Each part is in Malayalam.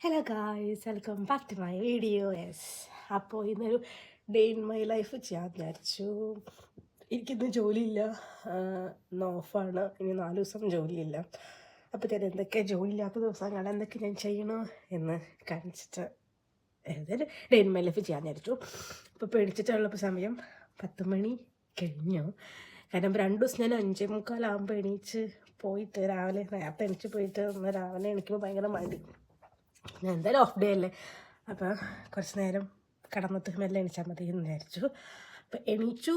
Hello guys, welcome back to my video. അപ്പോൾ ഇന്നൊരു ഡേ ഇൻ മൈ ലൈഫ് ചെയ്യാൻ വിചാരിച്ചു. എനിക്കിന്ന് ജോലിയില്ല, ഇന്ന് ഓഫാണ്. ഇനി 4 ദിവസം ജോലിയില്ല. അപ്പോൾ ഞാൻ എന്തൊക്കെ ജോലിയില്ലാത്ത ദിവസങ്ങൾ എന്തൊക്കെ ഞാൻ ചെയ്യണോ എന്ന് കാണിച്ചിട്ട് ഏതൊരു ഡേ ഇൻ മൈ ലൈഫ് ചെയ്യാൻ വിചാരിച്ചു. അപ്പോൾ പേടിച്ചിട്ടുള്ളപ്പോൾ സമയം 10 മണി കഴിഞ്ഞു. കാരണം 2 ദിവസം ഞാൻ 5:45 എണീച്ച് പോയിട്ട് രാവിലെ നേരത്തെ എണീച്ച് പോയിട്ട് ഒന്ന് രാവിലെ എണീക്കുമ്പോൾ ഭയങ്കര മടി. ഞാൻ എന്തായാലും ഓഫ് ഡേ അല്ലേ, അപ്പോൾ കുറച്ച് നേരം കടന്നിട്ട് മെല്ലെ എണീച്ചാൽ മതി എന്ന് വിചാരിച്ചു. അപ്പോൾ എണീച്ചു,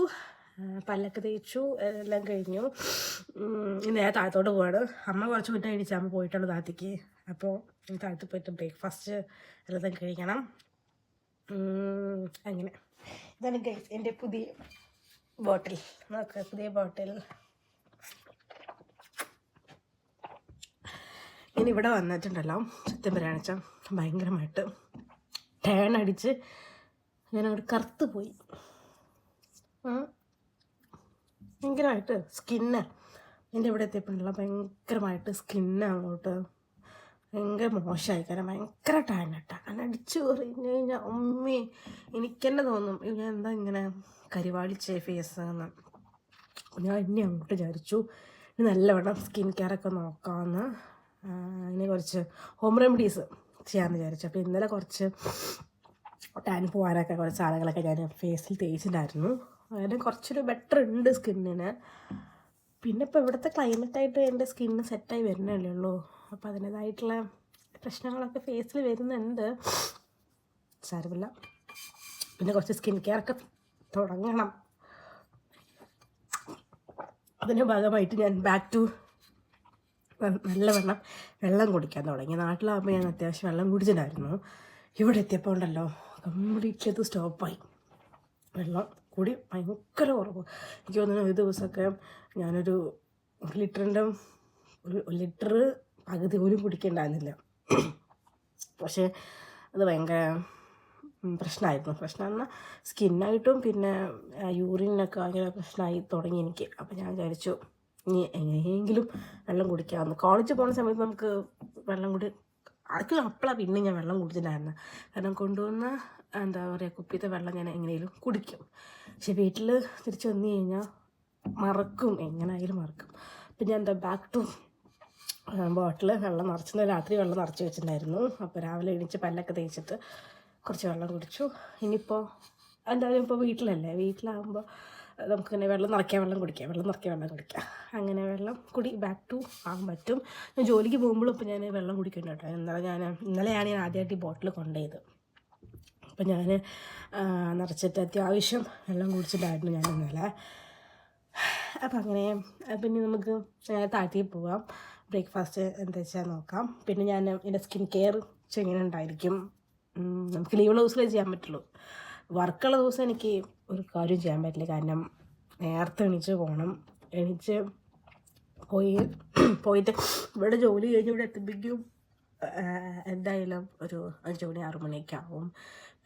പല്ലൊക്കെ തേച്ചു, എല്ലാം കഴിഞ്ഞു. നേരെ താഴത്തോട്ട് പോവാണ്. അമ്മ കുറച്ച് മുന്നേ എണീച്ചാൽ അമ്മ പോയിട്ടുള്ളൂ താഴത്തേക്ക്. അപ്പോൾ താഴത്ത് പോയിട്ട് ബ്രേക്ക്ഫാസ്റ്റ് എല്ലാം കഴിക്കണം. അങ്ങനെ ഇതാണ് ഗൈസ് എൻ്റെ പുതിയ ബോട്ടിൽ. നോക്കുക, പുതിയ ബോട്ടിൽ. ഇനി ഇവിടെ വന്നിട്ടുണ്ടല്ലോ, സത്യം പറയുകയാണെന്ന് വെച്ചാൽ ഭയങ്കരമായിട്ട് ടേൺ അടിച്ച് ഞാനങ്ങോട്ട് കറുത്ത് പോയി. ഭയങ്കരമായിട്ട് സ്കിന്ന് എൻ്റെ ഇവിടെ എത്തിയപ്പോഴല്ല, ഭയങ്കരമായിട്ട് സ്കിന്ന് അങ്ങോട്ട് ഭയങ്കര മോശമായി. കാരണം ഭയങ്കര ടാനിട്ടാ. കാരണം അടിച്ച് കഴിഞ്ഞ് കഴിഞ്ഞാൽ അമ്മേ എനിക്കെന്നെ തോന്നും ഞാൻ എന്താ ഇങ്ങനെ കരിവാളിച്ചേ ഫേസ് എന്ന്. ഞാൻ ഇനി അങ്ങോട്ട് വിചാരിച്ചു ഇനി നല്ലവണ്ണം സ്കിൻ കെയറൊക്കെ നോക്കാമെന്ന്. ഇനി കുറച്ച് ഹോം റെമഡീസ് ചെയ്യാമെന്ന് വിചാരിച്ചു. അപ്പോൾ ഇന്നലെ കുറച്ച് ടാൻ പോകാനൊക്കെ കുറച്ച് ആളുകളൊക്കെ ഞാൻ ഫേസിൽ തേച്ചിട്ടുണ്ടായിരുന്നു. അതിന് കുറച്ചൊരു ബെറ്റർ ഉണ്ട് സ്കിന്നിന്. പിന്നെ ഇപ്പോൾ ഇവിടുത്തെ ക്ലൈമറ്റായിട്ട് എൻ്റെ സ്കിന്ന് സെറ്റായി വരുന്നല്ലേ ഉള്ളൂ. അപ്പോൾ അതിൻ്റേതായിട്ടുള്ള പ്രശ്നങ്ങളൊക്കെ ഫേസിൽ വരുന്നുണ്ട്. സാരമില്ല. പിന്നെ കുറച്ച് സ്കിൻ കെയറൊക്കെ തുടങ്ങണം. അതിൻ്റെ ഭാഗമായിട്ട് ഞാൻ ബാക്ക് ടു നല്ലവണ്ണം വെള്ളം കുടിക്കാൻ തുടങ്ങി. നാട്ടിലാകുമ്പോൾ ഞാൻ അത്യാവശ്യം വെള്ളം കുടിച്ചിട്ടായിരുന്നു. ഇവിടെ എത്തിയപ്പോൾ ഉണ്ടല്ലോ കംപ്ലീറ്റ്ലി അത് സ്റ്റോപ്പായി. വെള്ളം കൂടി ഭയങ്കര കുറവ്. എനിക്ക് തോന്നുന്നു ഒരു ദിവസമൊക്കെ ഞാനൊരു 1 ലിറ്റർ പകുതി പോലും കുടിക്കേണ്ടായിരുന്നില്ല. പക്ഷേ അത് ഭയങ്കര പ്രശ്നമായിരുന്നു. പ്രശ്നം എന്നാൽ സ്കിന്നായിട്ടും പിന്നെ യൂറിനൊക്കെ ഭയങ്കര പ്രശ്നമായി തുടങ്ങി എനിക്ക്. അപ്പോൾ ഞാൻ വിചാരിച്ചു ഇനി എങ്ങനെയെങ്കിലും വെള്ളം കുടിക്കാമെന്ന്. കോളേജിൽ പോകുന്ന സമയത്ത് നമുക്ക് വെള്ളം അപ്പോഴാണ് പിന്നെ ഞാൻ വെള്ളം കുടിച്ചിട്ടുണ്ടായിരുന്നു. കാരണം കൊണ്ടുവന്ന എന്താ പറയുക കുപ്പിയത്തെ വെള്ളം ഞാൻ എങ്ങനെയെങ്കിലും കുടിക്കും. പക്ഷെ വീട്ടിൽ തിരിച്ച് വന്നു കഴിഞ്ഞാൽ മറക്കും, എങ്ങനെയായാലും മറക്കും. അപ്പം ഞാൻ ബാക്ക് ടു ബോട്ടിൽ വെള്ളം നിറച്ച് രാത്രി വെള്ളം നിറച്ച് വെച്ചിട്ടുണ്ടായിരുന്നു. അപ്പോൾ രാവിലെ എണീച്ച് പല്ലൊക്കെ തേച്ചിട്ട് കുറച്ച് വെള്ളം കുടിച്ചു. ഇനിയിപ്പോൾ എന്തായാലും ഇപ്പോൾ വീട്ടിലാകുമ്പോൾ നമുക്കിങ്ങനെ വെള്ളം നിറയ്ക്കാൻ വെള്ളം കുടിക്കാം. അങ്ങനെ വെള്ളം കുടി ബാക്ക് ടു ആകാൻ പറ്റും. ഞാൻ ജോലിക്ക് പോകുമ്പോഴും ഇപ്പോൾ ഞാൻ വെള്ളം കുടിക്കുന്നുണ്ട് കേട്ടോ. ഇന്നലെയാണ് ഞാൻ ആദ്യമായിട്ട് ഈ ബോട്ടിൽ കൊണ്ടുപോയത്. അപ്പോൾ ഞാൻ നിറച്ചിട്ട് അത്യാവശ്യം വെള്ളം കുടിച്ചിട്ടായിരുന്നു ഞാൻ ഇന്നലെ. അപ്പം അങ്ങനെ പിന്നെ നമുക്ക് താഴത്തേക്ക് പോവാം. ബ്രേക്ക്ഫാസ്റ്റ് എന്താ വെച്ചാൽ നോക്കാം. പിന്നെ ഞാൻ എൻ്റെ സ്കിൻ കെയർ ചെയ്യുന്നുണ്ടായിരിക്കും. നമുക്ക് ലീവുള്ള ദിവസമേ ചെയ്യാൻ പറ്റുള്ളൂ. വർക്കുള്ള ദിവസം എനിക്ക് ഒരു കാര്യം ചെയ്യാൻ പറ്റില്ല. കാരണം നേരത്തെ എണീച്ച് പോകണം. എണീച്ച് പോയിട്ട് ഇവിടെ ജോലി കഴിഞ്ഞ് ഇവിടെ എത്തുമ്പോഴേക്കും എന്തായാലും ഒരു 5 മണി 6 മണിയൊക്കെ ആവും.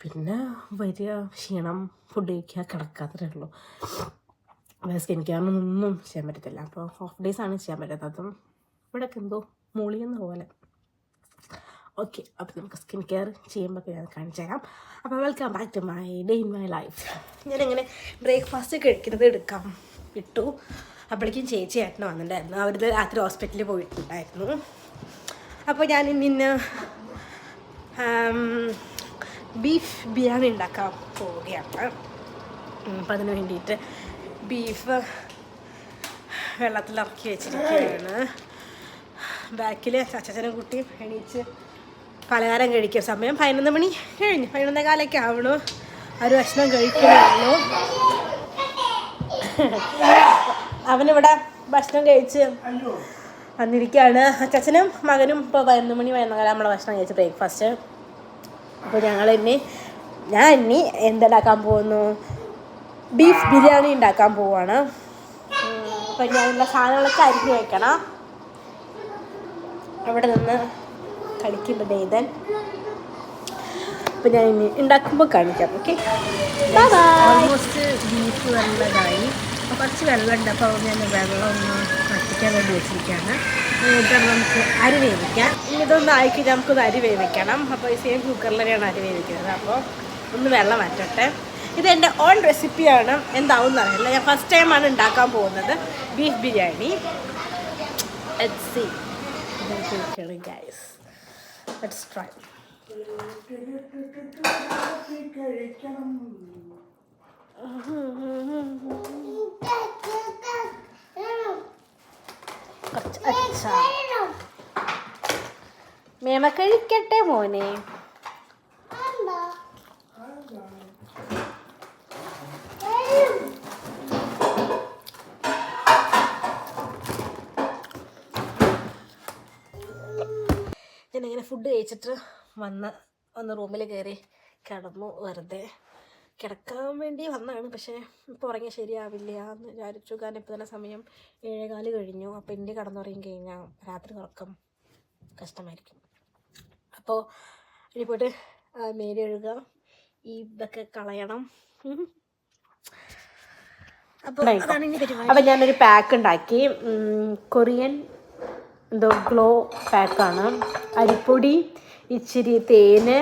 പിന്നെ വരിക, ക്ഷീണം, ഫുഡ് കഴിക്കുക, കിടക്കുക, അത്രേ ഉള്ളൂ. സ്കിൻ കെയറിനൊന്നും ചെയ്യാൻ പറ്റത്തില്ല. അപ്പോൾ ഓഫ് ഡേയ്സാണ് ചെയ്യാൻ പറ്റാത്തതും. ഇവിടെയൊക്കെ എന്തോ മൂളിയെന്ന പോലെ. ഓക്കെ, അപ്പോൾ നമുക്ക് സ്കിൻ കെയർ ചെയ്യുമ്പോൾ ഞാൻ കാണിച്ചു തരാം. അപ്പോൾ welcome back to my day in my life. ഞാനിങ്ങനെ ബ്രേക്ക്ഫാസ്റ്റ് കഴിക്കുന്നത് എടുക്കാൻ വിട്ടു. അപ്പോഴേക്കും ചേച്ചി ഏട്ടന് വന്നിട്ടുണ്ടായിരുന്നു. അവർ രാത്രി ഹോസ്പിറ്റലിൽ പോയിട്ടുണ്ടായിരുന്നു. അപ്പോൾ ഞാൻ ഇന്ന് ബീഫ് ബിരിയാണി ഉണ്ടാക്കാൻ പോവുകയാണ്. അപ്പോൾ അതിന് വേണ്ടിയിട്ട് ബീഫ് വെള്ളത്തിലിറക്കി വെച്ചിരിക്കുകയാണ്. ബാക്കിൽ അച്ഛനും കുട്ടിയും എണീച്ച് പലഹാരം കഴിക്കുക. സമയം 11 മണി കഴിഞ്ഞു, 11 കാലൊക്കെ ആവണു. ഒരു ഭക്ഷണം കഴിക്കുന്നുള്ളൂ. അവനിവിടെ ഭക്ഷണം കഴിച്ച് വന്നിരിക്കുകയാണ്. അച്ഛനും മകനും ഇപ്പോൾ 11 മണി 11 കാലം നമ്മളെ ഭക്ഷണം കഴിച്ച് ബ്രേക്ക്ഫാസ്റ്റ്. അപ്പോൾ ഞാൻ ഇനി എന്തുണ്ടാക്കാൻ പോകുന്നു, ബീഫ് ബിരിയാണി ഉണ്ടാക്കാൻ പോവുകയാണ്. അപ്പോൾ ഞാനുള്ള സാധനങ്ങളൊക്കെ അരിഞ്ഞ് വയ്ക്കണം. അവിടെ നിന്ന് കളിക്കുന്നുണ്ട് ഡേതൻ. അപ്പോൾ ഞാൻ ഇനി ഉണ്ടാക്കുമ്പോൾ കാണിക്കാം. ഓക്കെ, ഓൾമോസ്റ്റ് ബീഫ് വെള്ളമായി. അപ്പോൾ കുറച്ച് വെള്ളമുണ്ട്. അപ്പോൾ ഞാൻ വെള്ളം ഒന്ന് വറ്റിക്കാൻ വേണ്ടി വെച്ചിരിക്കുകയാണ്. എന്നിട്ട് നമുക്ക് അരി വേവിക്കാം. ഇതൊന്ന് ആയിക്കഴിഞ്ഞാൽ നമുക്കൊന്ന് അരി വേവിക്കണം. അപ്പോൾ ഈ സെയിം കുക്കറിൽ തന്നെയാണ് അരി വേവിക്കുന്നത്. അപ്പോൾ ഒന്ന് വെള്ളം വറ്റട്ടെ. ഇതെൻ്റെ ഓൺ റെസിപ്പിയാണ്, എന്താവും എന്നറിയില്ല. ഞാൻ ഫസ്റ്റ് ടൈമാണ് ഉണ്ടാക്കാൻ പോകുന്നത് beef biryani. Let's see. Guys, let's try. മേമ കഴിക്കട്ടെ മോനെ. ഞാനിങ്ങനെ ഫുഡ് കഴിച്ചിട്ട് ഒന്ന് റൂമിൽ കയറി കിടന്നു. വെറുതെ കിടക്കാൻ വേണ്ടി വന്നതാണ്. പക്ഷേ ഇപ്പോൾ ഉറങ്ങിയാൽ ശരിയാവില്ല എന്ന് വിചാരിച്ചു. കാരണം ഇപ്പോൾ തന്നെ സമയം 7:15 കഴിഞ്ഞു. അപ്പോൾ ഇനി കിടന്നുറങ്ങി കഴിഞ്ഞാൽ രാത്രി ഉറക്കം കഷ്ടമായിരിക്കും. അപ്പോൾ ഇനി പോയിട്ട് മേല് കഴുകുക, ഈ ഇതൊക്കെ കളയണം. അപ്പോൾ അതാണ് ഇനി പരിപാടി. അപ്പോൾ ഞാനൊരു പാക്ക് ഉണ്ടാക്കി. കൊറിയൻ ഗ്ലോ പാക്കാണ്. അരിപ്പൊടി, ഇച്ചിരി തേന്,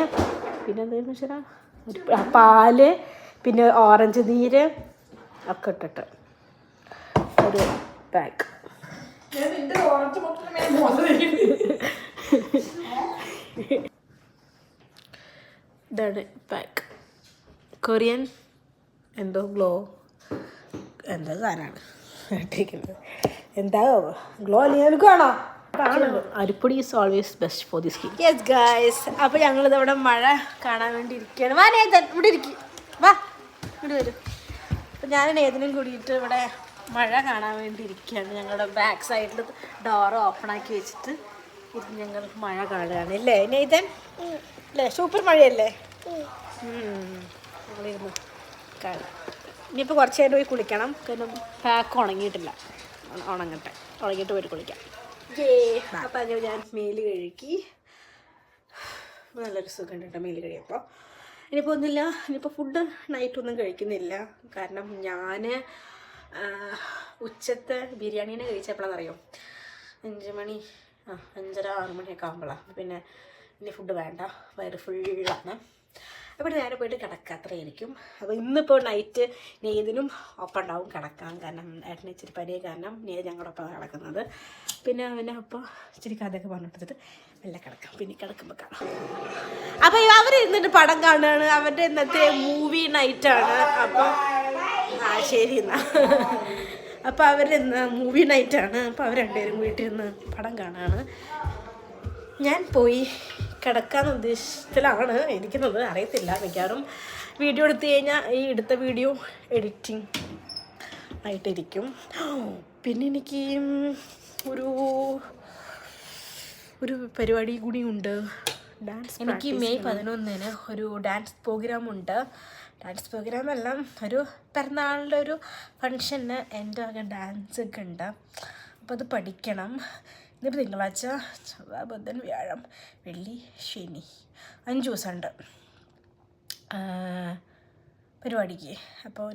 പിന്നെ എന്താണെന്ന് വെച്ചാൽ പാല്, പിന്നെ ഓറഞ്ച് നീര് ഒക്കെ ഇട്ടിട്ട് ഒരു പാക്ക്. ഇതാണ് പാക്ക്. കൊറിയൻ ഗ്ലോ സാധനമാണ് ഇട്ടിരിക്കുന്നത്. എന്താ ഗ്ലോ അല്ലെങ്കിൽ കാണോ? അരിപ്പൊടി is always best for the skin. Yes guys, അപ്പോൾ ഞങ്ങളിത് ഇവിടെ മഴ കാണാൻ വേണ്ടി ഇരിക്കുകയാണ്. വാ നേതൻ, ഇവിടെ ഇരിക്കും. വാ ഇവിടെ വരും. അപ്പോൾ ഞാൻ നേതനും കൂടിയിട്ട് ഇവിടെ മഴ കാണാൻ വേണ്ടി ഇരിക്കുകയാണ്. ഞങ്ങളുടെ ബാക്ക് സൈഡിൽ ഡോറ് ഓപ്പണാക്കി വെച്ചിട്ട് ഞങ്ങൾ മഴ കാണുകയാണ്. അല്ലേ നേതൻ? അല്ലേ, സൂപ്പർ മഴയല്ലേ? ഞങ്ങളിരുന്ന് കാണാം. ഇനിയിപ്പോൾ കുറച്ച് നേരം പോയി കുളിക്കണം. കാരണം പാക്ക് ഉണങ്ങിയിട്ടില്ല. ഉണങ്ങിയിട്ട് പോയി കുളിക്കാം. അപ്പം അങ്ങനെ ഞാൻ മേല് കഴുകി. നല്ലൊരു സുഖം കേട്ടോ മേല് കഴിയപ്പോൾ. ഇനിയിപ്പോൾ ഒന്നുമില്ല, ഇനിയിപ്പോൾ ഫുഡ് നൈറ്റൊന്നും കഴിക്കുന്നില്ല. കാരണം ഞാൻ ഉച്ചത്തെ ബിരിയാണീനെ കഴിച്ചപ്പോഴാണെന്നറിയോ 5 മണി 5:30-6 മണിയൊക്കെ ആകുമ്പോഴാണ്. പിന്നെ ഇനി ഫുഡ് വേണ്ട, വയറ് ഫുള്ളാണ്. അപ്പോൾ നേരെ പോയിട്ട് കിടക്കുക, അത്രയായിരിക്കും. അപ്പോൾ ഇന്നിപ്പോൾ നൈറ്റ് നെയ്തിനും ഒപ്പം ഉണ്ടാവും കിടക്കാൻ. കാരണം ഏട്ടന് ഇച്ചിരി പനിയെ കാരണം നെയ്ത് ഞങ്ങളുടെ ഒപ്പം കിടക്കുന്നത്. പിന്നെ അവനെ ഒപ്പം ഇച്ചിരി കഥയൊക്കെ പറഞ്ഞിട്ട് മെല്ലെ കിടക്കാം. പിന്നെ കിടക്കുമ്പോൾ കാണാം. അപ്പോൾ അവർ ഇന്നിട്ട് പടം കാണുകയാണ്. അവരുടെ ഇന്നത്തെ മൂവി നൈറ്റാണ്. അപ്പോൾ ശരി എന്നാ. അപ്പോൾ അവരിന്ന് മൂവി നൈറ്റാണ്. അപ്പോൾ അവർ രണ്ടുപേരും വീട്ടിൽ നിന്ന് പടം കാണുകയാണ്. ഞാൻ പോയി കിടക്കാൻ ഉദ്ദേശത്തിലാണ് ഇരിക്കുന്നത്. അറിയത്തില്ല, മിക്കവാറും വീഡിയോ എടുത്തു കഴിഞ്ഞാൽ ഈ എടുത്ത വീഡിയോ എഡിറ്റിംഗ് ആയിട്ടിരിക്കും. പിന്നെ എനിക്ക് ഒരു പരിപാടി കൂടി ഉണ്ട്. എനിക്ക് മെയ് 11 ഒരു ഡാൻസ് പ്രോഗ്രാമുണ്ട്. ഡാൻസ് പ്രോഗ്രാമെല്ലാം ഒരു പിറന്നാളിൻ്റെ ഒരു ഫങ്ഷന് എൻ്റെ വക ഡാൻസ് ഒക്കെ ഉണ്ട്. അപ്പോൾ അത് പഠിക്കണം. ഇന്നിപ്പോൾ തിങ്കളാഴ്ച, ചൊവ്വ, ബുധൻ, വ്യാഴം, വെള്ളി, ശനി 5 ദിവസമുണ്ട് പരിപാടിക്ക്. അപ്പോൾ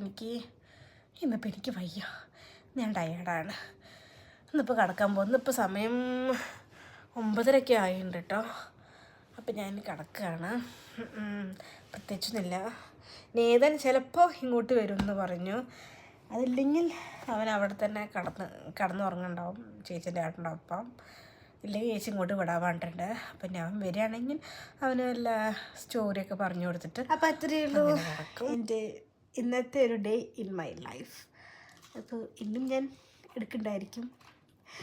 ഇന്നിപ്പോൾ എനിക്ക് വയ്യ, ഞാൻ ടയേർഡാണ്. ഇന്നിപ്പോൾ കിടക്കാൻ പോകും. ഇന്നിപ്പോൾ സമയം 9:30 ആയിട്ടുണ്ട് കേട്ടോ. അപ്പം ഞാൻ കിടക്കുകയാണ്. പ്രത്യേകിച്ചൊന്നുമില്ല. നേതൻ ചിലപ്പോൾ ഇങ്ങോട്ട് വരും എന്ന് പറഞ്ഞു. അതില്ലെങ്കിൽ അവൻ അവിടെ തന്നെ കിടന്നുറങ്ങുന്നുണ്ടാവും ചേച്ചീൻ്റെ ഏട്ടൻ്റെ ഒപ്പം. ഇല്ലെങ്കിൽ ചേച്ചി ഇങ്ങോട്ട് വിടാൻ വേണ്ടിട്ടുണ്ട്. അപ്പം ഞാൻ വരികയാണെങ്കിൽ അവന് വല്ല സ്റ്റോറിയൊക്കെ പറഞ്ഞു കൊടുത്തിട്ട് അപ്പം അത്രയേ ഉള്ളൂ എൻ്റെ ഇന്നത്തെ ഒരു ഡേ ഇൻ മൈ ലൈഫ്. അപ്പോൾ ഇന്നും ഞാൻ എടുക്കണ്ടായിരിക്കും.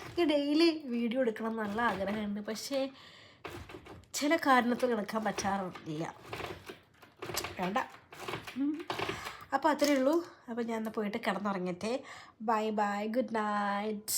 എനിക്ക് ഡെയിലി വീഡിയോ എടുക്കണം എന്നുള്ള ആഗ്രഹമുണ്ട്. പക്ഷേ ചില കാരണത്തിൽ എടുക്കാൻ പറ്റാറില്ല. വേണ്ട. അപ്പോൾ അത്രയേ ഉള്ളൂ. അപ്പോൾ ഞാൻ പോയിട്ട് കിടന്നുറങ്ങട്ടെ. Bye bye, good night.